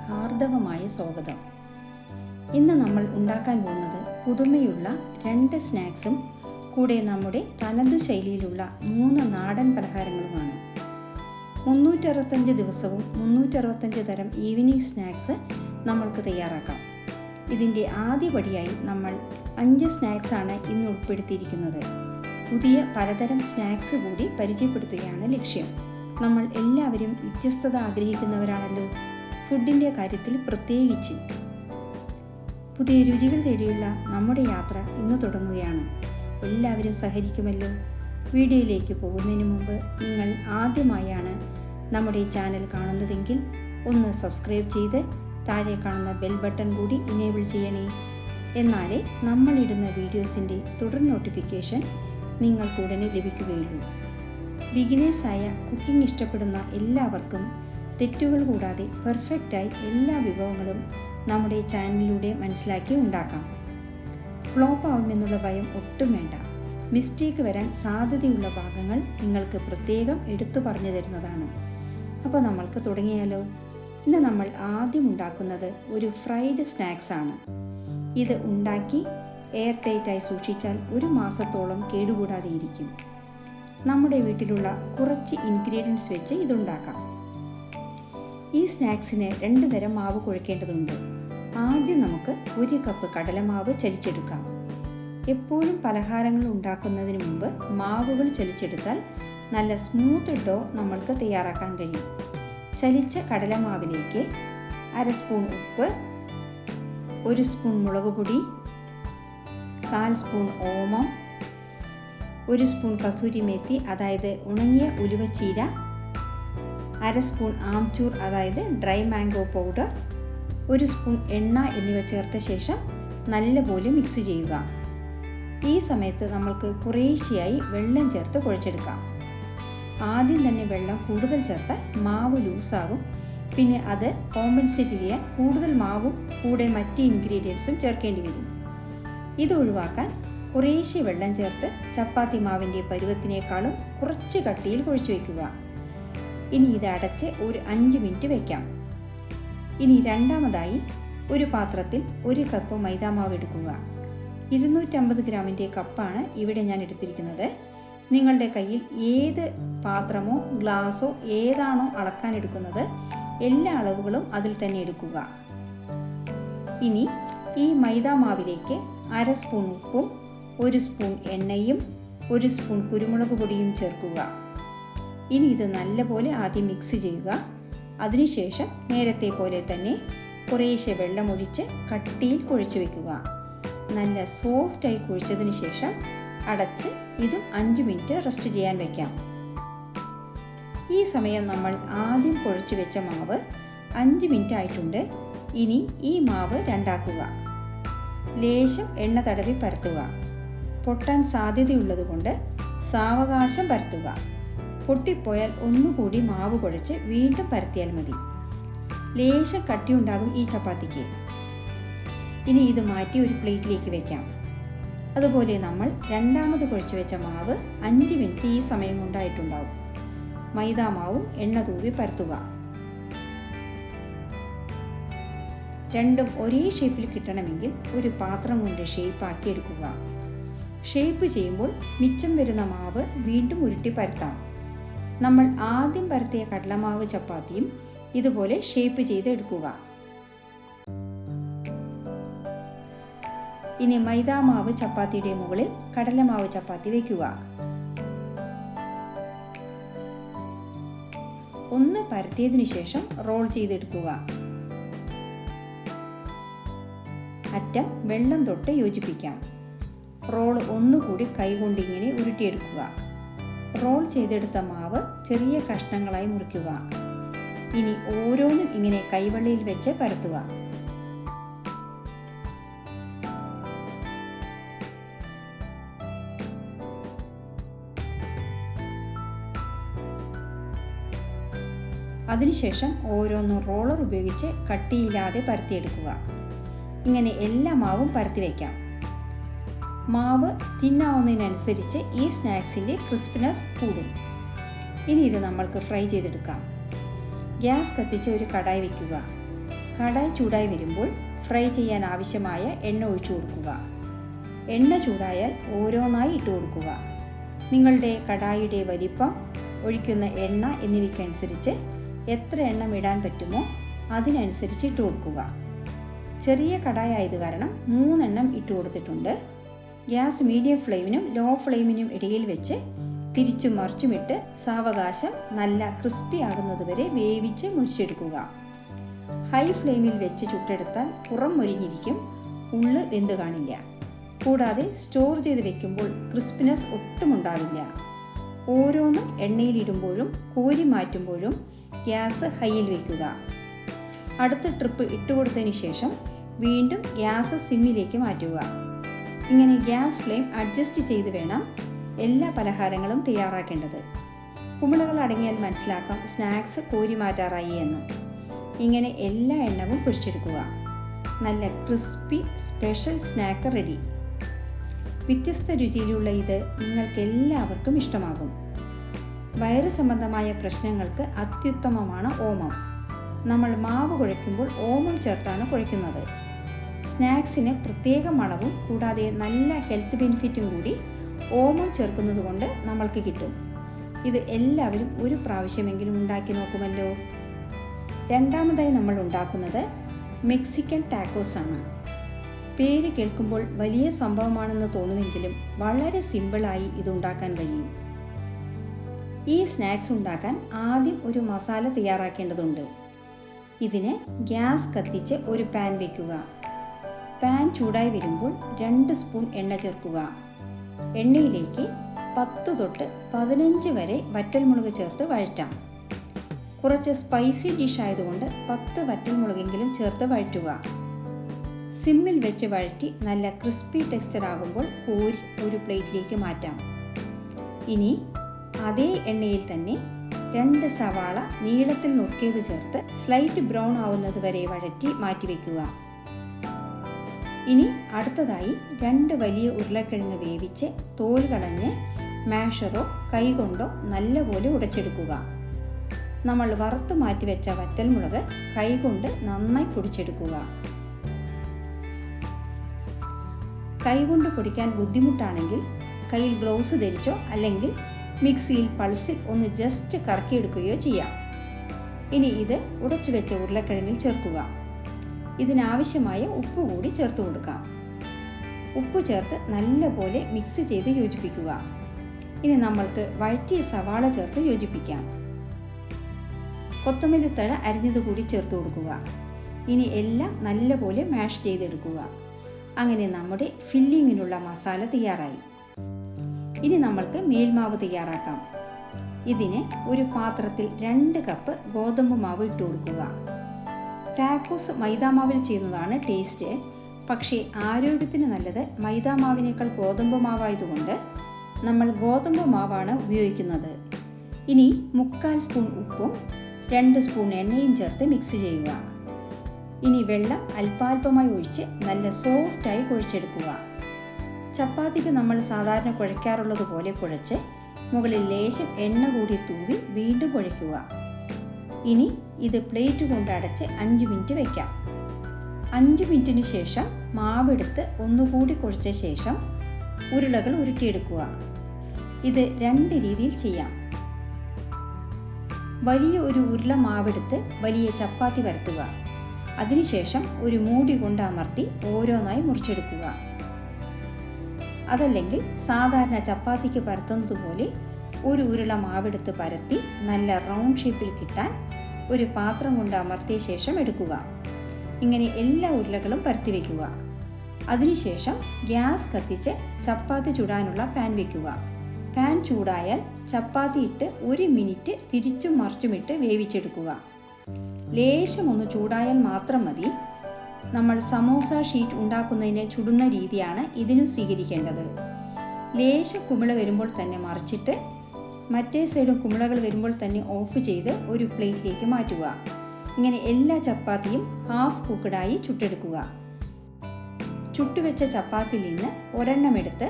ഹാർദവമായ സ്വാഗതം. ഇന്ന് നമ്മൾ ഉണ്ടാക്കാൻ പോകുന്നത് പുതുമയുള്ള 2 സ്നാക്സും കൂടെ നമ്മുടെ തനതു ശൈലിയിലുള്ള 3 നാടൻ പലഹാരങ്ങളുമാണ്. 365 ദിവസവും 365 തരം ഈവനിങ് സ്നാക്സ് നമ്മൾക്ക് തയ്യാറാക്കാം. ഇതിൻ്റെ ആദ്യപടിയായി നമ്മൾ 5 സ്നാക്സാണ് ഇന്ന് ഉൾപ്പെടുത്തിയിരിക്കുന്നത്. പുതിയ പലതരം സ്നാക്സ് കൂടി പരിചയപ്പെടുത്തുകയാണ് ലക്ഷ്യം. നമ്മൾ എല്ലാവരും വ്യത്യസ്തത ആഗ്രഹിക്കുന്നവരാണല്ലോ, ഫുഡിൻ്റെ കാര്യത്തിൽ പ്രത്യേകിച്ച്. പുതിയ രുചികൾ തേടിയുള്ള നമ്മുടെ യാത്ര ഇന്ന് തുടങ്ങുകയാണ്. എല്ലാവരും സഹകരിക്കുമല്ലോ. വീഡിയോയിലേക്ക് പോകുന്നതിന് മുമ്പ് നിങ്ങൾ ആദ്യമായാണ് നമ്മുടെ ചാനൽ കാണുന്നതെങ്കിൽ ഒന്ന് സബ്സ്ക്രൈബ് ചെയ്ത് താഴെ കാണുന്ന ബെൽ ബട്ടൺ കൂടി ഇനേബിൾ ചെയ്യണേ. എന്നാലേ നമ്മളിടുന്ന വീഡിയോസിൻ്റെ തുടർ നോട്ടിഫിക്കേഷൻ നിങ്ങൾക്കുടനെ ലഭിക്കുകയുള്ളൂ. ബിഗിനേഴ്സായ കുക്കിംഗ് ഇഷ്ടപ്പെടുന്ന എല്ലാവർക്കും തെറ്റുകൾ കൂടാതെ പെർഫെക്റ്റായി എല്ലാ വിഭവങ്ങളും നമ്മുടെ ചാനലിലൂടെ മനസ്സിലാക്കി ഉണ്ടാക്കാം. ഫ്ലോപ്പ് ആവുമെന്നുള്ള ഭയം ഒട്ടും വേണ്ട. മിസ്റ്റേക്ക് വരാൻ സാധ്യതയുള്ള ഭാഗങ്ങൾ നിങ്ങൾക്ക് പ്രത്യേകം എടുത്തു പറഞ്ഞു തരുന്നതാണ്. അപ്പോൾ നമ്മൾക്ക് തുടങ്ങിയാലോ. ഇന്ന് നമ്മൾ ആദ്യം ഉണ്ടാക്കുന്നത് ഒരു ഫ്രൈഡ് സ്നാക്സ് ആണ്. ഇത് ഉണ്ടാക്കി എയർ ടൈറ്റായി സൂക്ഷിച്ചാൽ 1 മാസത്തോളം കേടുകൂടാതെ ഇരിക്കും. നമ്മുടെ വീട്ടിലുള്ള കുറച്ച് ഇൻഗ്രീഡിയൻസ് വെച്ച് ഇതുണ്ടാക്കാം. ഈ സ്നാക്സിന് 2 തരം മാവ് കുഴക്കേണ്ടതുണ്ട്. ആദ്യം നമുക്ക് 1 കപ്പ് കടലമാവ് ചലിച്ചെടുക്കാം. എപ്പോഴും പലഹാരങ്ങൾ ഉണ്ടാക്കുന്നതിന് മുമ്പ് മാവുകൾ ചലിച്ചെടുത്താൽ നല്ല സ്മൂത്ത് ഡോ നമ്മൾക്ക് തയ്യാറാക്കാൻ കഴിയും. ചലിച്ച കടലമാവിലേക്ക് 1/2 സ്പൂൺ ഉപ്പ്, 1 സ്പൂൺ മുളക് പൊടി, 1/4 സ്പൂൺ ഓമം, 1 സ്പൂൺ കസൂരി മേത്തി അതായത് ഉണങ്ങിയ ഉലുവച്ചീര, 1/2 സ്പൂൺ ആംചൂർ അതായത് ഡ്രൈ മാംഗോ പൗഡർ, 1 സ്പൂൺ എണ്ണ എന്നിവ ചേർത്ത ശേഷം നല്ലപോലെ മിക്സ് ചെയ്യുക. ഈ സമയത്ത് നമ്മൾക്ക് കുറേശ്ശെയായി വെള്ളം ചേർത്ത് കുഴച്ചെടുക്കാം. ആദ്യം തന്നെ വെള്ളം കൂടുതൽ ചേർത്താൽ മാവ് ലൂസാകും. പിന്നെ അത് കോമ്പൻസേറ്റ് ചെയ്യാൻ കൂടുതൽ മാവും കൂടെ മറ്റ് ഇൻഗ്രീഡിയൻസും ചേർക്കേണ്ടി വരും. ഇത് ഒഴിവാക്കാൻ കുറേശ്ശെ വെള്ളം ചേർത്ത് ചപ്പാത്തി മാവിൻ്റെ പരുവത്തിനേക്കാളും കുറച്ച് കട്ടിയിൽ കുഴച്ച് വയ്ക്കുക. ഇനി ഇത് അടച്ച് ഒരു 5 മിനിറ്റ് വയ്ക്കാം. ഇനി രണ്ടാമതായി ഒരു പാത്രത്തിൽ 1 കപ്പ് മൈദാമാവ് എടുക്കുക. 250 ഗ്രാമിൻ്റെ കപ്പാണ് ഇവിടെ ഞാൻ എടുത്തിരിക്കുന്നത്. നിങ്ങളുടെ കയ്യിൽ ഏത് പാത്രമോ ഗ്ലാസോ ഏതാണോ അളക്കാൻ എടുക്കുന്നത് എല്ലാ അളവുകളും അതിൽ തന്നെ എടുക്കുക. ഇനി ഈ മൈദാമാവിലേക്ക് 1/2 സ്പൂൺ ഉപ്പും 1 സ്പൂൺ എണ്ണയും 1 സ്പൂൺ കുരുമുളക് പൊടിയും ചേർക്കുക. ഇനി ഇത് നല്ലപോലെ ആദ്യം മിക്സ് ചെയ്യുക. അതിനുശേഷം നേരത്തെ പോലെ തന്നെ കുറേശ്ശെ വെള്ളമൊഴിച്ച് കട്ടിയിൽ കുഴച്ച് വയ്ക്കുക. നല്ല സോഫ്റ്റായി കുഴിച്ചതിന് ശേഷം അടച്ച് ഇതും 5 മിനിറ്റ് റെസ്റ്റ് ചെയ്യാൻ വയ്ക്കാം. ഈ സമയം നമ്മൾ ആദ്യം കുഴച്ച് വെച്ച മാവ് 5 മിനിറ്റ് ആയിട്ടുണ്ട്. ഇനി ഈ മാവ് രണ്ടാക്കുക. ലേശം എണ്ണ തടവി പരത്തുക. പൊട്ടാൻ സാധ്യതയുള്ളതുകൊണ്ട് സാവകാശം പരത്തുക. പൊട്ടിപ്പോയാൽ ഒന്നുകൂടി മാവ് കുഴച്ച് വീണ്ടും പരത്തിയാൽ മതി. ലേശം കട്ടിയുണ്ടാകും ഈ ചപ്പാത്തിക്ക്. ഇനി ഇത് മാറ്റി ഒരു പ്ലേറ്റിലേക്ക് വയ്ക്കാം. അതുപോലെ നമ്മൾ രണ്ടാമത് കുഴച്ച് വെച്ച മാവ് 5 മിനിറ്റ് ഈ സമയം കൊണ്ടായിട്ടുണ്ടാവും. മൈദാമാവും എണ്ണ തൂവി പരത്തുക. രണ്ടും ഒരേ ഷേപ്പിൽ കിട്ടണമെങ്കിൽ ഒരു പാത്രം കൊണ്ട് ഷേപ്പാക്കി എടുക്കുക. ഷേപ്പ് ചെയ്യുമ്പോൾ മിച്ചം വരുന്ന മാവ് വീണ്ടും ഉരുട്ടി പരത്താം. നമ്മൾ ആദ്യം പരത്തിയ കടലമാവ് ചപ്പാത്തിയും ഇതുപോലെ ഷേപ്പ് ചെയ്ത് എടുക്കുക. ഇനി മൈദാമാവ് ചപ്പാത്തിയുടെ മുകളിൽ കടലമാവ് ചപ്പാത്തി വയ്ക്കുക. ഒന്ന് പരത്തിയതിനു ശേഷം റോൾ ചെയ്തെടുക്കുക. അറ്റം വെള്ളം തൊട്ട് യോജിപ്പിക്കാം. റോൾ ഒന്നുകൂടി കൈകൊണ്ട് ഇങ്ങനെ ഉരുട്ടിയെടുക്കുക. റോൾ ചെയ്തെടുത്ത മാവ് ചെറിയ കഷ്ണങ്ങളായി മുറിക്കുക. ഇനി ഓരോന്നും ഇങ്ങനെ കൈവെള്ളയിൽ വെച്ച് പരത്തുക. അതിനുശേഷം ഓരോന്നും റോളർ ഉപയോഗിച്ച് കട്ടിയില്ലാതെ പരത്തിയെടുക്കുക. ഇങ്ങനെ എല്ലാ മാവും പരത്തി വയ്ക്കാം. മാവ് തിന്നാവുന്നതിനനുസരിച്ച് ഈ സ്നാക്സിൻ്റെ ക്രിസ്പിനെസ് കൂടും. ഇനി ഇത് നമ്മൾക്ക് ഫ്രൈ ചെയ്തെടുക്കാം. ഗ്യാസ് കത്തിച്ച് ഒരു കടായി വയ്ക്കുക. കടായി ചൂടായി വരുമ്പോൾ ഫ്രൈ ചെയ്യാൻ ആവശ്യമായ എണ്ണ ഒഴിച്ചു കൊടുക്കുക. എണ്ണ ചൂടായാൽ ഓരോന്നായി ഇട്ട് കൊടുക്കുക. നിങ്ങളുടെ കടായിയുടെ വലിപ്പം, ഒഴിക്കുന്ന എണ്ണ എന്നിവയ്ക്കനുസരിച്ച് എത്ര എണ്ണം ഇടാൻ പറ്റുമോ അതിനനുസരിച്ച് ഇട്ട് കൊടുക്കുക. ചെറിയ കടായി ആയത് കാരണം 3 എണ്ണം ഇട്ട് കൊടുത്തിട്ടുണ്ട്. ഗ്യാസ് മീഡിയം ഫ്ലെയിമിനും ലോ ഫ്ലെയിമിനും ഇടയിൽ വെച്ച് തിരിച്ചും മറിച്ചുമിട്ട് സാവകാശം നല്ല ക്രിസ്പി ആകുന്നത് വരെ വേവിച്ച് മുരിച്ചെടുക്കുക. ഹൈ ഫ്ലെയിമിൽ വെച്ച് ചുട്ടെടുത്താൽ പുറം മൊരിഞ്ഞിരിക്കും, ഉള്ള് വെന്ത് കാണില്ല. കൂടാതെ സ്റ്റോർ ചെയ്ത് വെക്കുമ്പോൾ ക്രിസ്പിനെസ് ഒട്ടും ഉണ്ടാവില്ല. ഓരോന്നും എണ്ണയിലിടുമ്പോഴും കോരി മാറ്റുമ്പോഴും ഗ്യാസ് ഹൈയിൽ വയ്ക്കുക. അടുത്ത ട്രിപ്പ് ഇട്ടുകൊടുത്തതിന് ശേഷം വീണ്ടും ഗ്യാസ് സിമ്മിലേക്ക് മാറ്റുക. ഇങ്ങനെ ഗ്യാസ് ഫ്ലെയിം അഡ്ജസ്റ്റ് ചെയ്ത് വേണം എല്ലാ പലഹാരങ്ങളും തയ്യാറാക്കേണ്ടത്. കുമിളകൾ അടങ്ങിയാൽ മനസ്സിലാക്കാം സ്നാക്സ് കോരി മാറ്റാറായി എന്ന്. ഇങ്ങനെ എല്ലാ എണ്ണവും പൊരിച്ചെടുക്കുക. നല്ല ക്രിസ്പി സ്പെഷ്യൽ സ്നാക്ക് റെഡി. വ്യത്യസ്ത രുചിയിലുള്ള ഇത് നിങ്ങൾക്ക് എല്ലാവർക്കും ഇഷ്ടമാകും. വയറ് സംബന്ധമായ പ്രശ്നങ്ങൾക്ക് അത്യുത്തമമാണ് ഓമം. നമ്മൾ മാവ് കുഴയ്ക്കുമ്പോൾ ഓമം ചേർത്താണ് കുഴയ്ക്കുന്നത്. സ്നാക്സിന് പ്രത്യേക മണവും കൂടാതെ നല്ല ഹെൽത്ത് ബെനിഫിറ്റും കൂടി ഓമം ചേർക്കുന്നത് കൊണ്ട് നമ്മൾക്ക് കിട്ടും. ഇത് എല്ലാവരും ഒരു പ്രാവശ്യമെങ്കിലും ഉണ്ടാക്കി നോക്കുമല്ലോ. രണ്ടാമതായി നമ്മൾ ഉണ്ടാക്കുന്നത് മെക്സിക്കൻ ടാക്കോസ് ആണ്. പേര് കേൾക്കുമ്പോൾ വലിയ സംഭവമാണെന്ന് തോന്നുമെങ്കിലും വളരെ സിമ്പിളായി ഇതുണ്ടാക്കാൻ കഴിയും. ഈ സ്നാക്സ് ഉണ്ടാക്കാൻ ആദ്യം ഒരു മസാല തയ്യാറാക്കേണ്ടതുണ്ട്. ഇതിന് ഗ്യാസ് കത്തിച്ച് ഒരു പാൻ വയ്ക്കുക. പാൻ ചൂടായി വരുമ്പോൾ 2 സ്പൂൺ എണ്ണ ചേർക്കുക. എണ്ണയിലേക്ക് 10 തൊട്ട് 15 വരെ വറ്റൽമുളക് ചേർത്ത് വഴറ്റാം. കുറച്ച് സ്പൈസി ഡിഷ് ആയതുകൊണ്ട് 10 വറ്റൽമുളകെങ്കിലും ചേർത്ത് വഴറ്റുക. സിമ്മിൽ വെച്ച് വഴറ്റി നല്ല ക്രിസ്പി ടെക്സ്ചർ ആകുമ്പോൾ കോരി ഒരു പ്ലേറ്റിലേക്ക് മാറ്റാം. ഇനി അതേ എണ്ണയിൽ തന്നെ 2 സവാള നീളത്തിൽ നുറുക്കിയത് ചേർത്ത് സ്ലൈറ്റ് ബ്രൗൺ ആവുന്നത് വരെ വഴറ്റി മാറ്റിവെക്കുക. ഇനി അടുത്തതായി 2 വലിയ ഉരുളക്കിഴങ്ങ് വേവിച്ച് തോൽ കളഞ്ഞ് മാഷറോ കൈകൊണ്ടോ നല്ലപോലെ ഉടച്ചെടുക്കുക. നമ്മൾ വറുത്ത് മാറ്റിവെച്ച വറ്റൽമുളക് കൈകൊണ്ട് നന്നായി പൊടിച്ചെടുക്കുക. കൈകൊണ്ട് പൊടിക്കാൻ ബുദ്ധിമുട്ടാണെങ്കിൽ കയ്യിൽ ഗ്ലൗസ് ധരിച്ചോ അല്ലെങ്കിൽ മിക്സിയിൽ പൾസിൽ ഒന്ന് ജസ്റ്റ് കറക്കിയെടുക്കുകയോ ചെയ്യാം. ഇനി ഇത് ഉടച്ചു വെച്ച ഉരുളക്കിഴങ്ങിൽ ചേർക്കുക. ഇതിനാവശ്യമായ ഉപ്പ് കൂടി ചേർത്ത് കൊടുക്കാം. ഉപ്പ് ചേർത്ത് നല്ലപോലെ മിക്സ് ചെയ്ത് യോജിപ്പിക്കുക. ഇനി നമ്മൾക്ക് വഴറ്റിയ സവാള ചേർത്ത് യോജിപ്പിക്കാം. കൊത്തമല്ലി തഴ അരിഞ്ഞത് കൂടി ചേർത്ത് കൊടുക്കുക. ഇനി എല്ലാം നല്ലപോലെ മാഷ് ചെയ്തെടുക്കുക. അങ്ങനെ നമ്മുടെ ഫില്ലിങ്ങിനുള്ള മസാല തയ്യാറായി. ഇനി നമ്മൾക്ക് മേൽമാവ് തയ്യാറാക്കാം. ഇതിന് ഒരു പാത്രത്തിൽ 2 കപ്പ് ഗോതമ്പ് മാവ് ഇട്ട് കൊടുക്കുക. ടാക്കോസ് മൈദാമാവിൽ ചെയ്യുന്നതാണ് ടേസ്റ്റ്. പക്ഷേ ആരോഗ്യത്തിന് നല്ലത് മൈദാമാവിനേക്കാൾ ഗോതമ്പ് മാവായതുകൊണ്ട് നമ്മൾ ഗോതമ്പ് മാവാണ് ഉപയോഗിക്കുന്നത്. ഇനി 3/4 സ്പൂൺ ഉപ്പും 2 സ്പൂൺ എണ്ണയും ചേർത്ത് മിക്സ് ചെയ്യുക. ഇനി വെള്ളം അല്പാൽപമായി ഒഴിച്ച് നല്ല സോഫ്റ്റായി കുഴച്ചെടുക്കുക. ചപ്പാത്തിക്ക് നമ്മൾ സാധാരണ കുഴയ്ക്കാറുള്ളത് പോലെ കുഴച്ച് മുകളിൽ ലേശം എണ്ണ കൂടി തൂവി വീണ്ടും കുഴയ്ക്കുക. ഇനി ഇത് പ്ലേറ്റ് കൊണ്ട് അടച്ച് 5 മിനിറ്റ് വയ്ക്കാം. 5 മിനിറ്റിന് ശേഷം മാവെടുത്ത് ഒന്നുകൂടി കുഴച്ച ശേഷം ഉരുളകൾ ഉരുട്ടിയെടുക്കുക. ഇത് 2 രീതിയിൽ ചെയ്യാം. വലിയ ഒരു ഉരുള മാവെടുത്ത് വലിയ ചപ്പാത്തി പരത്തുക. അതിനുശേഷം ഒരു മൂടി കൊണ്ട് അമർത്തി ഓരോന്നായി മുറിച്ചെടുക്കുക. അതല്ലെങ്കിൽ സാധാരണ ചപ്പാത്തിക്ക് പരത്തുന്നത് പോലെ ഒരു ഉരുള മാവെടുത്ത് പരത്തി നല്ല റൗണ്ട് ഷേപ്പിൽ കിട്ടാൻ ഒരു പാത്രം കൊണ്ട് അമർത്തിയ ശേഷം എടുക്കുക. ഇങ്ങനെ എല്ലാ ഉരുളകളും പരത്തി വയ്ക്കുക. അതിനുശേഷം ഗ്യാസ് കത്തിച്ച് ചപ്പാത്തി ചുടാനുള്ള പാൻ വയ്ക്കുക. പാൻ ചൂടായാൽ ചപ്പാത്തി ഇട്ട് 1 മിനിറ്റ് തിരിച്ചും മറിച്ചുമിട്ട് വേവിച്ചെടുക്കുക. ലേശം ഒന്ന് ചൂടായാൽ മാത്രം മതി. നമ്മൾ സമോസ ഷീറ്റ് ഉണ്ടാക്കുന്നതിന് ചുടുന്ന രീതിയാണ് ഇതിനും സ്വീകരിക്കേണ്ടത്. ലേശം കുമിള വരുമ്പോൾ തന്നെ മറിച്ചിട്ട് മറ്റേ സൈഡും കുമിളകൾ വരുമ്പോൾ തന്നെ ഓഫ് ചെയ്ത് ഒരു പ്ലേറ്റിലേക്ക് മാറ്റുക. ഇങ്ങനെ എല്ലാ ചപ്പാത്തിയും ഹാഫ് കുക്കഡായി ചുട്ടെടുക്കുക. ചുട്ടുവെച്ച ചപ്പാത്തിയിൽ നിന്ന് ഒരെണ്ണം എടുത്ത്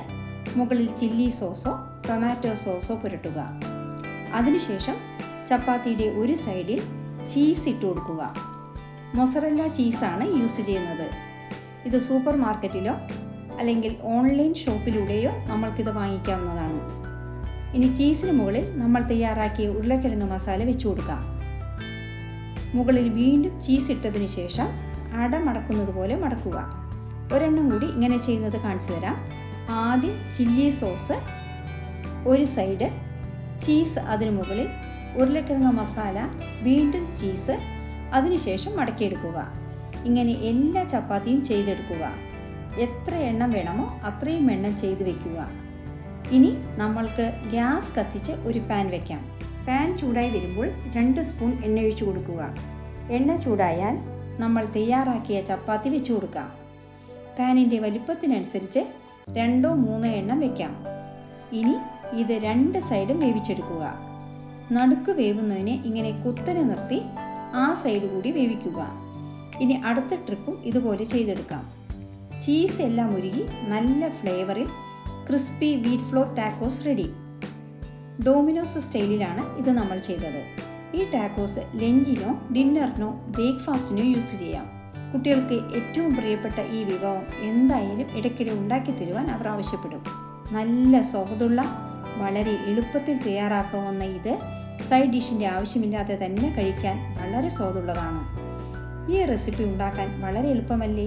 മുകളിൽ ചില്ലി സോസോ ടൊമാറ്റോ സോസോ പുരട്ടുക. അതിനുശേഷം ചപ്പാത്തിയുടെ ഒരു സൈഡിൽ ചീസ് ഇട്ട് കൊടുക്കുക. മൊസറല്ല ചീസാണ് യൂസ് ചെയ്യുന്നത്. ഇത് സൂപ്പർ മാർക്കറ്റിലോ അല്ലെങ്കിൽ ഓൺലൈൻ ഷോപ്പിലൂടെയോ നമ്മൾക്കിത് വാങ്ങിക്കാവുന്നതാണ്. ഇനി ചീസിന് മുകളിൽ നമ്മൾ തയ്യാറാക്കിയ ഉരുളക്കിഴങ്ങ് മസാല വെച്ച് കൊടുക്കാം. മുകളിൽ വീണ്ടും ചീസ് ഇട്ടതിന് ശേഷം അട മടക്കുന്നത് പോലെ മടക്കുക. ഒരെണ്ണം കൂടി ഇങ്ങനെ ചെയ്യുന്നത് കാണിച്ചു തരാം. ആദ്യം ചില്ലി സോസ് ഒരു സൈഡ്, ചീസ് അതിന് മുകളിൽ, ഉരുളക്കിഴങ്ങ് മസാല, വീണ്ടും ചീസ്, അതിനുശേഷം മടക്കിയെടുക്കുക. ഇങ്ങനെ എല്ലാ ചപ്പാത്തിയും ചെയ്തെടുക്കുക. എത്ര എണ്ണം വേണമോ അത്രയും എണ്ണം ചെയ്ത് വെക്കുക. ഇനി നമ്മൾക്ക് ഗ്യാസ് കത്തിച്ച് ഒരു പാൻ വയ്ക്കാം. പാൻ ചൂടായി വരുമ്പോൾ 2 സ്പൂൺ എണ്ണ ഒഴിച്ചു കൊടുക്കുക. എണ്ണ ചൂടായാൽ നമ്മൾ തയ്യാറാക്കിയ ചപ്പാത്തി വെച്ച് കൊടുക്കാം. പാനിൻ്റെ വലിപ്പത്തിനനുസരിച്ച് 2-3 എണ്ണം വയ്ക്കാം. ഇനി ഇത് 2 സൈഡും വേവിച്ചെടുക്കുക. നടുക്ക് വേവുന്നതിന് ഇങ്ങനെ കുത്തനെ നിർത്തി ആ സൈഡ് കൂടി വേവിക്കുക. ഇനി അടുത്ത ട്രിപ്പും ഇതുപോലെ ചെയ്തെടുക്കാം. ചീസ് എല്ലാം ഉരുകി നല്ല ഫ്ലേവറിൽ crispy wheat flour tacos ready. Domino's സ്റ്റൈലിലാണ് ഇത് നമ്മൾ ചെയ്തത്. ഈ ടാക്കോസ് ലഞ്ചിനോ ഡിന്നറിനോ ബ്രേക്ക്ഫാസ്റ്റിനോ യൂസ് ചെയ്യാം. കുട്ടികൾക്ക് ഏറ്റവും പ്രിയപ്പെട്ട ഈ വിഭവം എന്തായാലും ഇടയ്ക്കിടെ ഉണ്ടാക്കി തരുവാൻ അവർ ആവശ്യപ്പെടും. നല്ല സ്വാദുള്ള, വളരെ എളുപ്പത്തിൽ തയ്യാറാക്കാവുന്ന ഇത് സൈഡ് ഡിഷിൻ്റെ ആവശ്യമില്ലാതെ തന്നെ കഴിക്കാൻ വളരെ സ്വാദുള്ളതാണ്. ഈ റെസിപ്പി ഉണ്ടാക്കാൻ വളരെ എളുപ്പമല്ലേ?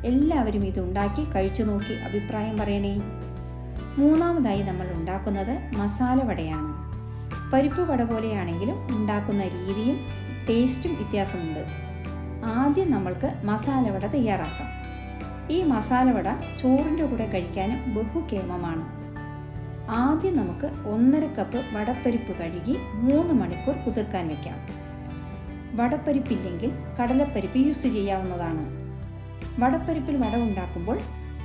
എല്ലാവരും ഇത് ഉണ്ടാക്കി കഴിച്ചു നോക്കി അഭിപ്രായം പറയണേ. മൂന്നാമതായി നമ്മൾ ഉണ്ടാക്കുന്നത് മസാല വടയാണ്. പരിപ്പ് വട പോലെയാണെങ്കിലും ഉണ്ടാക്കുന്ന രീതിയും ടേസ്റ്റും വ്യത്യാസമുണ്ട്. ആദ്യം നമ്മൾക്ക് മസാല വട തയ്യാറാക്കാം. ഈ മസാല വട ചോറിൻ്റെ കൂടെ കഴിക്കാനും ബഹുകേമമാണ്. ആദ്യം നമുക്ക് 1.5 കപ്പ് വടപ്പരിപ്പ് കഴുകി 3 മണിക്കൂർ കുതിർക്കാൻ വയ്ക്കാം. വടപ്പരിപ്പില്ലെങ്കിൽ കടലപ്പരിപ്പ് യൂസ് ചെയ്യാവുന്നതാണ്. വടപ്പരിപ്പിൽ വട ഉണ്ടാക്കുമ്പോൾ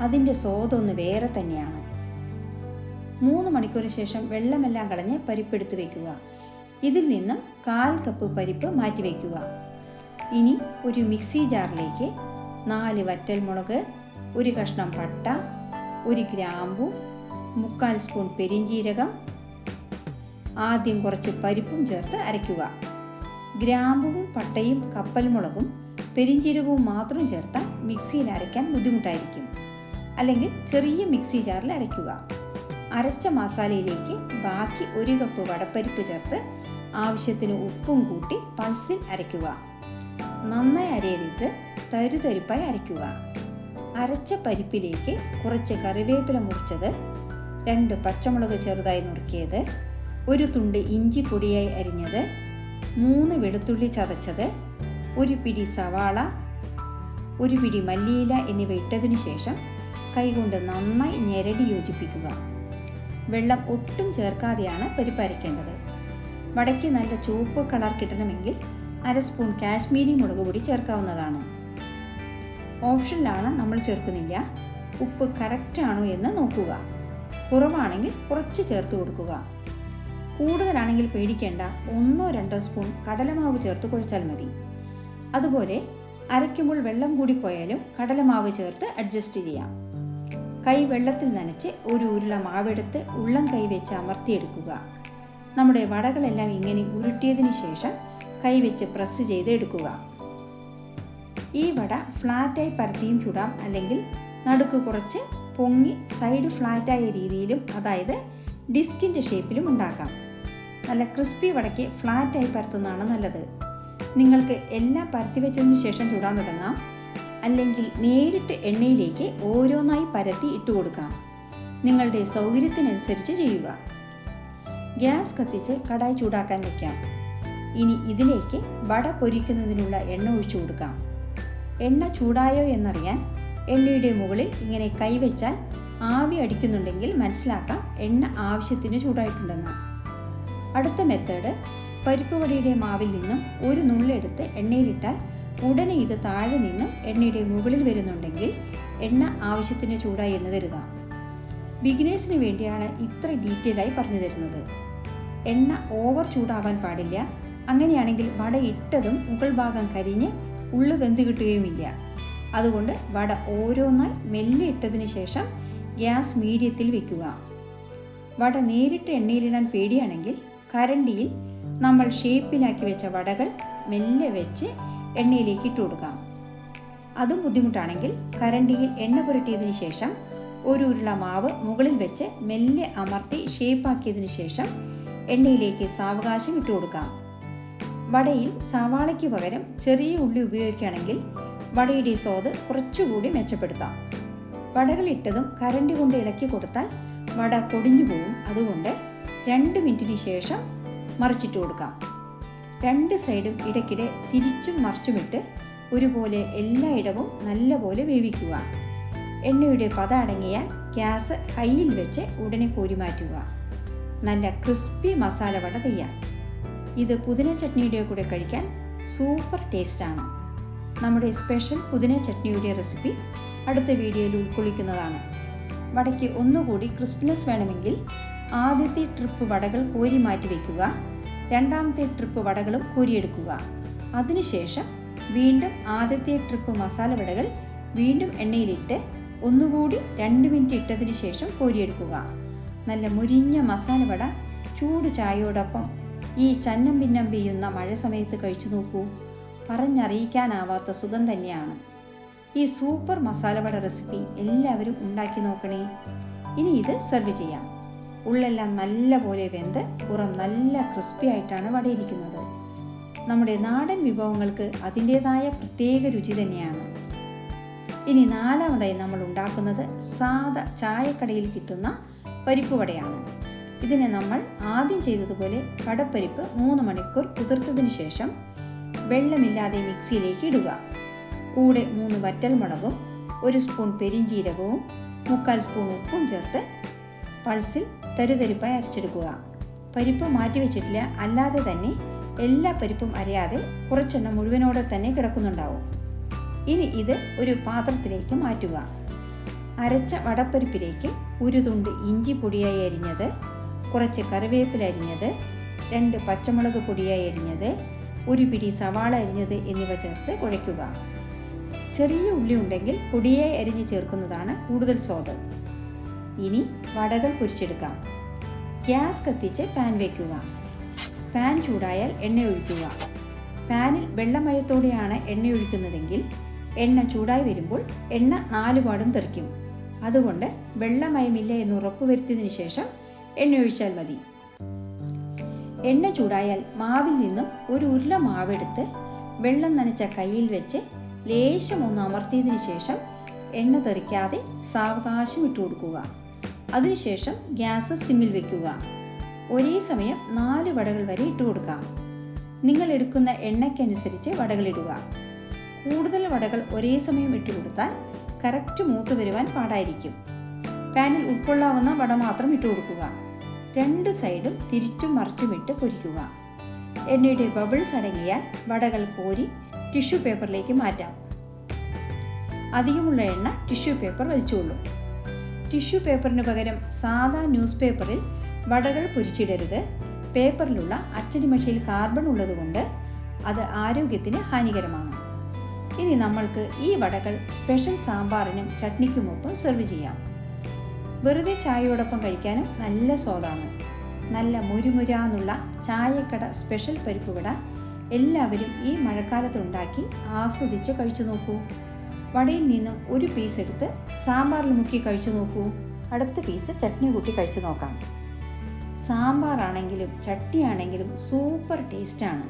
അതിൻ്റെ സ്വാദൊന്ന് വേറെ തന്നെയാണ്. 3 മണിക്കൂറിന് ശേഷം വെള്ളമെല്ലാം കളഞ്ഞ് പരിപ്പെടുത്ത് വയ്ക്കുക. ഇതിൽ നിന്നും 1/4 കപ്പ് പരിപ്പ് മാറ്റി വയ്ക്കുക. ഇനി ഒരു മിക്സി ജാറിലേക്ക് 4 വറ്റൽമുളക്, 1 കഷ്ണം പട്ട, 1 ഗ്രാമ്പു, 3/4 സ്പൂൺ പെരിഞ്ജീരകം, ആദ്യം കുറച്ച് പരിപ്പും ചേർത്ത് അരയ്ക്കുക. ഗ്രാമ്പുവും പട്ടയും കപ്പൽമുളകും പെരിഞ്ജീരകവും മാത്രം ചേർത്താൽ മിക്സിയിൽ അരയ്ക്കാൻ ബുദ്ധിമുട്ടായിരിക്കും. അല്ലെങ്കിൽ ചെറിയ മിക്സി ജാറിൽ അരയ്ക്കുക. അരച്ച മസാലയിലേക്ക് ബാക്കി 1 കപ്പ് വടപ്പരിപ്പ് ചേർത്ത് ആവശ്യത്തിന് ഉപ്പും കൂട്ടി പൾസിൽ അരയ്ക്കുക. നന്നായി അരയരുത്, തരുതരിപ്പായി അരയ്ക്കുക. അരച്ച പരിപ്പിലേക്ക് കുറച്ച് കറിവേപ്പില മുറിച്ചത്, 2 പച്ചമുളക് ചെറുതായി നുറുക്കിയത്, 1 തുണ്ട് ഇഞ്ചി പൊടിയായി അരിഞ്ഞത്, 3 വെളുത്തുള്ളി ചതച്ചത്, 1 പിടി സവാള, 1 പിടി മല്ലിയില എന്നിവ ഇട്ടതിനു ശേഷം കൈകൊണ്ട് നന്നായി ഞെരടി യോജിപ്പിക്കുക. വെള്ളം ഒട്ടും ചേർക്കാതെയാണ് പരിപ്പ് അരയ്ക്കേണ്ടത്. വടയ്ക്ക് നല്ല ചുവപ്പ് കളർ കിട്ടണമെങ്കിൽ 1/2 സ്പൂൺ കാശ്മീരി മുളക് പൊടി ചേർക്കാവുന്നതാണ്. ഓപ്ഷനിലാണ്, നമ്മൾ ചേർക്കുന്നില്ല. ഉപ്പ് കറക്റ്റാണോ എന്ന് നോക്കുക. കുറവാണെങ്കിൽ കുറച്ച് ചേർത്ത് കൊടുക്കുക. കൂടുതലാണെങ്കിൽ പേടിക്കേണ്ട, 1-2 സ്പൂൺ കടലമാവ് ചേർത്ത് കുഴച്ചാൽ മതി. അതുപോലെ അരയ്ക്കുമ്പോൾ വെള്ളം കൂടിപ്പോയാലും കടലമാവ് ചേർത്ത് അഡ്ജസ്റ്റ് ചെയ്യാം. കൈ വെള്ളത്തിൽ നനച്ച് 1 ഉരുള മാവെടുത്ത് ഉള്ളം കൈ വെച്ച് അമർത്തിയെടുക്കുക. നമ്മുടെ വടകളെല്ലാം ഇങ്ങനെ ഉരുട്ടിയതിന് ശേഷം കൈ വെച്ച് പ്രസ് ചെയ്ത് എടുക്കുക. ഈ വട ഫ്ലാറ്റായി പരത്തിയും ചുടാം, അല്ലെങ്കിൽ നടുക്ക് കുറച്ച് പൊങ്ങി സൈഡ് ഫ്ലാറ്റായ രീതിയിലും, അതായത് ഡിസ്കിൻ്റെ ഷേപ്പിലും ഉണ്ടാക്കാം. നല്ല ക്രിസ്പി വടയ്ക്ക് ഫ്ലാറ്റായി പരത്തുന്നതാണ് നല്ലത്. നിങ്ങൾക്ക് എല്ലാം പരത്തി വെച്ചതിന് ശേഷം ചുടാൻ തുടങ്ങാം, അല്ലെങ്കിൽ നേരിട്ട് എണ്ണയിലേക്ക് ഓരോന്നായി പരത്തി ഇട്ട് കൊടുക്കാം. നിങ്ങളുടെ സൗകര്യത്തിനനുസരിച്ച് ചെയ്യുക. ഗ്യാസ് കത്തിച്ച് കടായി ചൂടാക്കാൻ വയ്ക്കാം. ഇനി ഇതിലേക്ക് വട പൊരിക്കുന്നതിനുള്ള എണ്ണ ഒഴിച്ചു കൊടുക്കാം. എണ്ണ ചൂടായോ എന്നറിയാൻ എണ്ണയുടെ മുകളിൽ ഇങ്ങനെ കൈവച്ചാൽ ആവി അടിക്കുന്നുണ്ടെങ്കിൽ മനസ്സിലാക്കാം എണ്ണ ആവശ്യത്തിന് ചൂടായിട്ടുണ്ടെന്ന്. അടുത്ത മെത്തേഡ്, പരിപ്പ് വടയുടെ മാവിൽ നിന്നും 1 നുള്ളെടുത്ത് എണ്ണയിലിട്ടാൽ ഉടനെ ഇത് താഴെ നിന്നും എണ്ണയുടെ മുകളിൽ വരുന്നുണ്ടെങ്കിൽ എണ്ണ ആവശ്യത്തിന് ചൂടായി എന്ന് കരുതാം. ബിഗിനേഴ്സിന് വേണ്ടിയാണ് ഇത്ര ഡീറ്റെയിലായി പറഞ്ഞു തരുന്നത്. എണ്ണ ഓവർ ചൂടാവാൻ പാടില്ല. അങ്ങനെയാണെങ്കിൽ വട ഇട്ടതും മുകൾ ഭാഗം കരിഞ്ഞ് ഉള്ളു വെന്ത് കിട്ടുകയുമില്ല. അതുകൊണ്ട് വട ഓരോന്നായി മെല്ലെ ഇട്ടതിന് ശേഷം ഗ്യാസ് മീഡിയത്തിൽ വെക്കുക. വട നേരിട്ട് എണ്ണയിലിടാൻ പേടിയാണെങ്കിൽ കരണ്ടിയിൽ നമ്മൾ ഷേപ്പിലാക്കി വെച്ച വടകൾ മെല്ലെ വെച്ച് എണ്ണയിലേക്ക് ഇട്ട് കൊടുക്കാം. അതും ബുദ്ധിമുട്ടാണെങ്കിൽ കരണ്ടിയിൽ എണ്ണ പുരട്ടിയതിന് ശേഷം ഒരു ഉരുള മാവ് മുകളിൽ വെച്ച് മെല്ലെ അമർത്തി ഷേപ്പാക്കിയതിന് ശേഷം എണ്ണയിലേക്ക് സാവകാശം ഇട്ട് കൊടുക്കാം. വടയിൽ സവാളയ്ക്ക് പകരം ചെറിയ ഉള്ളി ഉപയോഗിക്കുകയാണെങ്കിൽ വടയുടെ സ്വാദ് കുറച്ചുകൂടി മെച്ചപ്പെടുത്താം. വടകൾ ഇട്ടതും കരണ്ടി കൊണ്ട് ഇളക്കി കൊടുത്താൽ വട പൊടിഞ്ഞു പോകും. അതുകൊണ്ട് 2 മിനിറ്റിന് ശേഷം മറിച്ചിട്ട് കൊടുക്കാം. 2 സൈഡും ഇടയ്ക്കിടെ തിരിച്ചും മറിച്ചുമിട്ട് ഒരുപോലെ എല്ലായിടവും നല്ലപോലെ വേവിക്കുക. എണ്ണയുടെ പത അടങ്ങിയാൽ ഗ്യാസ് ഹൈയിൽ വെച്ച് ഉടനെ കോരി മാറ്റുക. നല്ല ക്രിസ്പി മസാല വട തയ്യാർ. ഇത് പുതിന ചട്നിയുടെ കൂടെ കഴിക്കാൻ സൂപ്പർ ടേസ്റ്റാണ്. നമ്മുടെ സ്പെഷ്യൽ പുതിന ചട്നിയുടെ റെസിപ്പി അടുത്ത വീഡിയോയിൽ ഉൾക്കൊള്ളിക്കുന്നതാണ്. വടയ്ക്ക് ഒന്നുകൂടി ക്രിസ്പിനെസ് വേണമെങ്കിൽ ആദ്യത്തെ ട്രിപ്പ് വടകൾ കോരി മാറ്റി വയ്ക്കുക. രണ്ടാമത്തെ ട്രിപ്പ് വടകളും കോരിയെടുക്കുക. അതിനുശേഷം വീണ്ടും ആദ്യത്തെ ട്രിപ്പ് മസാല വടകൾ വീണ്ടും എണ്ണയിലിട്ട് ഒന്നുകൂടി 2 മിനിറ്റ് ഇട്ടതിന് ശേഷം കോരിയെടുക്കുക. നല്ല മുരിഞ്ഞ മസാല വട ചൂട് ചായയോടൊപ്പം ഈ ചന്നം ഭിന്നം പെയ്യുന്ന മഴ സമയത്ത് കഴിച്ചു നോക്കൂ. പറഞ്ഞറിയിക്കാനാവാത്ത സുഖം തന്നെയാണ്. ഈ സൂപ്പർ മസാല വട റെസിപ്പി എല്ലാവരും ഉണ്ടാക്കി നോക്കണേ. ഇനി ഇത് സെർവ് ചെയ്യാം. ഉള്ളെല്ലാം നല്ലപോലെ വെന്ത് പുറം നല്ല ക്രിസ്പി ആയിട്ടാണ് വടയിരിക്കുന്നത്. നമ്മുടെ നാടൻ വിഭവങ്ങൾക്ക് അതിൻ്റേതായ പ്രത്യേക രുചി തന്നെയാണ്. ഇനി 4ാമതായി നമ്മൾ ഉണ്ടാക്കുന്നത് സാദാ ചായക്കടയിൽ കിട്ടുന്ന പരിപ്പ് വടയാണ്. ഇതിനെ നമ്മൾ ആദ്യം ചെയ്തതുപോലെ കടപ്പരിപ്പ് 3 മണിക്കൂർ കുതിർത്തതിന് ശേഷം വെള്ളമില്ലാതെ മിക്സിയിലേക്ക് ഇടുക. കൂടെ 3 വറ്റൽമുളകും 1 സ്പൂൺ പെരിഞ്ജീരകവും 3/4 സ്പൂൺ ഉപ്പും ചേർത്ത് പൾസിൽ തരുതരിപ്പായി അരച്ചെടുക്കുക. പരിപ്പ് മാറ്റിവെച്ചിട്ടില്ല, അല്ലാതെ തന്നെ എല്ലാ പരിപ്പും അരയാതെ കുറച്ചെണ്ണം മുഴുവനോടെ തന്നെ കിടക്കുന്നുണ്ടാവും. ഇനി ഇത് ഒരു പാത്രത്തിലേക്ക് മാറ്റുക. അരച്ച വടപ്പരിപ്പിലേക്ക് 1 തുണ്ട് ഇഞ്ചി പൊടിയായി അരിഞ്ഞത്, കുറച്ച് കറിവേപ്പില അരിഞ്ഞത്, 2 പച്ചമുളക് പൊടിയായി അരിഞ്ഞത്, 1 പിടി സവാള അരിഞ്ഞത് എന്നിവ ചേർത്ത് കുഴയ്ക്കുക. ചെറിയ ഉള്ളി ഉണ്ടെങ്കിൽ പൊടിയായി അരിഞ്ഞ് ചേർക്കുന്നതാണ് കൂടുതൽ സ്വാദ്. ഇനി വടകൾ പൊരിച്ചെടുക്കാം. ഗ്യാസ് കത്തിച്ച് പാൻ വയ്ക്കുക. പാൻ ചൂടായാൽ എണ്ണ ഒഴിക്കുക. പാനിൽ വെള്ളമയത്തോടെയാണ് എണ്ണ ഒഴിക്കുന്നതെങ്കിൽ എണ്ണ ചൂടായി വരുമ്പോൾ എണ്ണ 4 പാടും തെറിക്കും. അതുകൊണ്ട് വെള്ളമയമില്ല എന്ന് ഉറപ്പുവരുത്തിയതിനു ശേഷം എണ്ണ ഒഴിച്ചാൽ മതി. എണ്ണ ചൂടായാൽ മാവിൽ നിന്നും 1 ഉരുള മാവെടുത്ത് വെള്ളം നനച്ച കയ്യിൽ വെച്ച് ലേശം ഒന്ന് അമർത്തിയതിനു ശേഷം എണ്ണ തെറിക്കാതെ സാവകാശം ഇട്ട് കൊടുക്കുക. അതിനുശേഷം ഗ്യാസ് സിമ്മിൽ വയ്ക്കുക. ഒരേ സമയം 4 വടകൾ വരെ ഇട്ട് കൊടുക്കാം. നിങ്ങൾ എടുക്കുന്ന എണ്ണയ്ക്കനുസരിച്ച് വടകളിടുക. കൂടുതൽ വടകൾ ഒരേ സമയം ഇട്ട് കൊടുത്താൽ കറക്റ്റ് മൂത്ത് വരുവാൻ പാടായിരിക്കും. പാനിൽ ഉൾക്കൊള്ളാവുന്ന വട മാത്രം ഇട്ട് കൊടുക്കുക. 2 സൈഡും തിരിച്ചും മറിച്ചുമിട്ട് പൊരിക്കുക. എണ്ണയുടെ ബബിൾസ് അടങ്ങിയാൽ വടകൾ കോരി ടിഷ്യൂ പേപ്പറിലേക്ക് മാറ്റാം. അധികമുള്ള എണ്ണ ടിഷ്യൂ പേപ്പർ വലിച്ചുകൊള്ളും. ടിഷ്യൂ പേപ്പറിന് പകരം സാധാ ന്യൂസ് പേപ്പറിൽ വടകൾ പൊരിച്ചിടരുത്. പേപ്പറിലുള്ള അച്ചടിമഷിയിൽ കാർബൺ ഉള്ളതുകൊണ്ട് അത് ആരോഗ്യത്തിന് ഹാനികരമാണ്. ഇനി നമ്മൾക്ക് ഈ വടകൾ സ്പെഷ്യൽ സാമ്പാറിനും ചട്നിക്കുമൊപ്പം സെർവ് ചെയ്യാം. വെറുതെ ചായയോടൊപ്പം കഴിക്കാനും നല്ല സ്വാദാണ്. നല്ല മുരുമുരാന്നുള്ള ചായക്കട സ്പെഷ്യൽ പരിപ്പ് വട എല്ലാവരും ഈ മഴക്കാലത്ത് ഉണ്ടാക്കി ആസ്വദിച്ച് കഴിച്ചു നോക്കൂ. വടയിൽ നിന്നും 1 പീസ് എടുത്ത് സാമ്പാറിൽ മുക്കി കഴിച്ചു നോക്കൂ. അടുത്ത പീസ് ചട്നി കൂട്ടി കഴിച്ചു നോക്കാം. സാമ്പാറാണെങ്കിലും ചട്നിയാണെങ്കിലും സൂപ്പർ ടേസ്റ്റാണ്.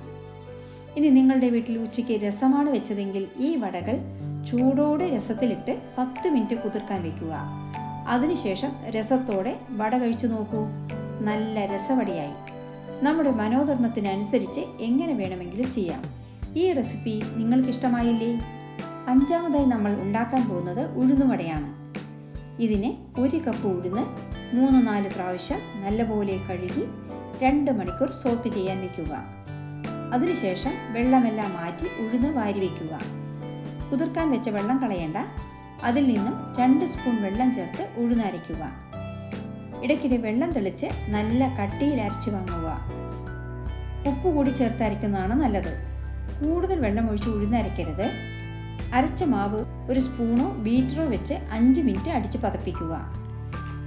ഇനി നിങ്ങളുടെ വീട്ടിൽ ഉച്ചയ്ക്ക് രസമാണ് വെച്ചതെങ്കിൽ ഈ വടകൾ ചൂടോടെ രസത്തിലിട്ട് 10 മിനിറ്റ് കുതിർക്കാൻ വയ്ക്കുക. അതിനുശേഷം രസത്തോടെ വട കഴിച്ചു നോക്കൂ. നല്ല രസവടയായി. നമ്മുടെ മനോധർമ്മത്തിനനുസരിച്ച് എങ്ങനെ വേണമെങ്കിലും ചെയ്യാം. ഈ റെസിപ്പി നിങ്ങൾക്കിഷ്ടമായില്ലേ? 5ാമതായി നമ്മൾ ഉണ്ടാക്കാൻ പോകുന്നത് ഉഴുന്നുവടയാണ്. ഇതിന് 1 കപ്പ് ഉഴുന്ന് 3-4 പ്രാവശ്യം നല്ലപോലെ കഴുകി 2 മണിക്കൂർ സോക്ക് ചെയ്യാൻ വയ്ക്കുക. അതിനുശേഷം വെള്ളമെല്ലാം മാറ്റി ഉഴുന്ന് വാരി വയ്ക്കുക. കുതിർക്കാൻ വെച്ച വെള്ളം കളയേണ്ട. അതിൽ നിന്നും 2 സ്പൂൺ വെള്ളം ചേർത്ത് ഉഴുന്നരയ്ക്കുക. ഇടയ്ക്കിടെ വെള്ളം തെളിച്ച് നല്ല കട്ടിയിൽ അരച്ച് വാങ്ങുക. ഉപ്പ് കൂടി ചേർത്ത് അരയ്ക്കുന്നതാണ് നല്ലത്. കൂടുതൽ വെള്ളം ഒഴിച്ച് ഉഴുന്നരയ്ക്കരുത്. അരച്ച മാവ് 1 സ്പൂണോ ബീറ്ററോ വെച്ച് 5 മിനിറ്റ് അടിച്ച് പതപ്പിക്കുക.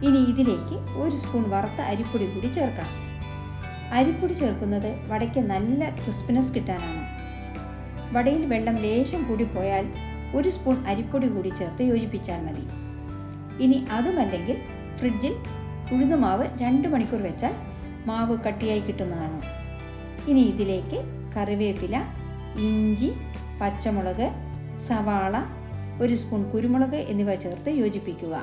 ഇനി ഇതിലേക്ക് 1 സ്പൂൺ വറുത്ത അരിപ്പൊടി കൂടി ചേർക്കാം. അരിപ്പൊടി ചേർക്കുന്നത് വടയ്ക്ക് നല്ല ക്രിസ്പിനെസ് കിട്ടാനാണ്. വടയിൽ വെള്ളം ലേശം കൂടിപ്പോയാൽ 1 സ്പൂൺ അരിപ്പൊടി കൂടി ചേർത്ത് യോജിപ്പിച്ചാൽ മതി. ഇനി അതുമല്ലെങ്കിൽ ഫ്രിഡ്ജിൽ ഉഴുന്നുമാവ് 2 മണിക്കൂർ വെച്ചാൽ മാവ് കട്ടിയായി കിട്ടുന്നതാണ്. ഇനി ഇതിലേക്ക് കറിവേപ്പില, ഇഞ്ചി, പച്ചമുളക്, സവാള, 1 സ്പൂൺ കുരുമുളക് എന്നിവ ചേർത്ത് യോജിപ്പിക്കുക.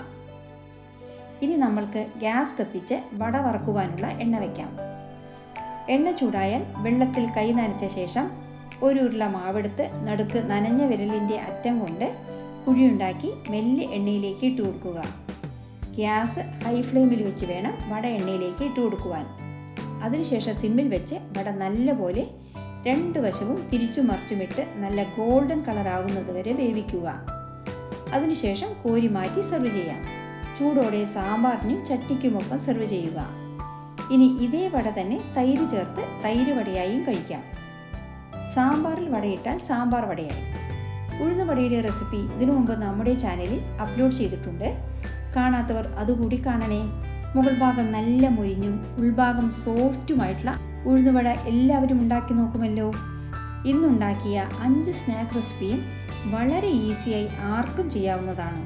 ഇനി നമ്മൾക്ക് ഗ്യാസ് കത്തിച്ച് വട വറക്കുവാനുള്ള എണ്ണ വയ്ക്കാം. എണ്ണ ചൂടായാൽ വെള്ളത്തിൽ കൈ നനച്ച ശേഷം 1 ഉരുള മാവെടുത്ത് നടുക്ക് നനഞ്ഞ വിരലിൻ്റെ അറ്റം കൊണ്ട് കുഴിയുണ്ടാക്കി മെല്ലെ എണ്ണയിലേക്ക് ഇട്ട് കൊടുക്കുക. ഗ്യാസ് ഹൈ ഫ്ലെയിമിൽ വെച്ച് വേണം വട എണ്ണയിലേക്ക് ഇട്ട് കൊടുക്കുവാൻ. അതിനുശേഷം സിമ്മിൽ വെച്ച് വട നല്ലപോലെ 2 വശവും തിരിച്ചു മറിച്ചുമിട്ട് നല്ല ഗോൾഡൻ കളർ ആകുന്നത് വരെ വേവിക്കുക. അതിനുശേഷം കോരി മാറ്റി സെർവ് ചെയ്യാം. ചൂടോടെ സാമ്പാറിനും ചട്നിക്കുമൊപ്പം സെർവ് ചെയ്യുക. ഇനി ഇതേ വട തന്നെ തൈര് ചേർത്ത് തൈര് വടയായും കഴിക്കാം. സാമ്പാറിൽ വടയിട്ടാൽ സാമ്പാർ വടയായി. ഉഴുന്ന് വടയുടെ റെസിപ്പി ഇതിനു മുമ്പ് നമ്മുടെ ചാനലിൽ അപ്ലോഡ് ചെയ്തിട്ടുണ്ട്. കാണാത്തവർ അതുകൂടി കാണണേ. മുകൾ ഭാഗം നല്ല മൊരിഞ്ഞും ഉൾഭാഗം സോഫ്റ്റുമായിട്ടുള്ള ഉഴുന്നുവട എല്ലാവരും ഉണ്ടാക്കി നോക്കുമല്ലോ. ഇന്നുണ്ടാക്കിയ 5 സ്നാക്ക് റെസിപ്പിയും വളരെ ഈസിയായി ആർക്കും ചെയ്യാവുന്നതാണ്.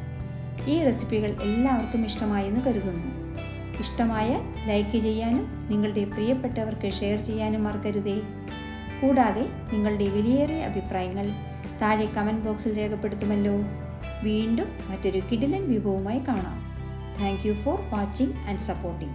ഈ റെസിപ്പികൾ എല്ലാവർക്കും ഇഷ്ടമായെന്ന് കരുതുന്നു. ഇഷ്ടമായാൽ ലൈക്ക് ചെയ്യാനും നിങ്ങളുടെ പ്രിയപ്പെട്ടവർക്ക് ഷെയർ ചെയ്യാനും മറക്കരുതേ. കൂടാതെ നിങ്ങളുടെ വിലയേറിയ അഭിപ്രായങ്ങൾ താഴെ കമൻറ്റ് ബോക്സിൽ രേഖപ്പെടുത്തുമല്ലോ. വീണ്ടും മറ്റൊരു കിടിലൻ വിഭവവുമായി കാണാം. Thank you for watching and supporting.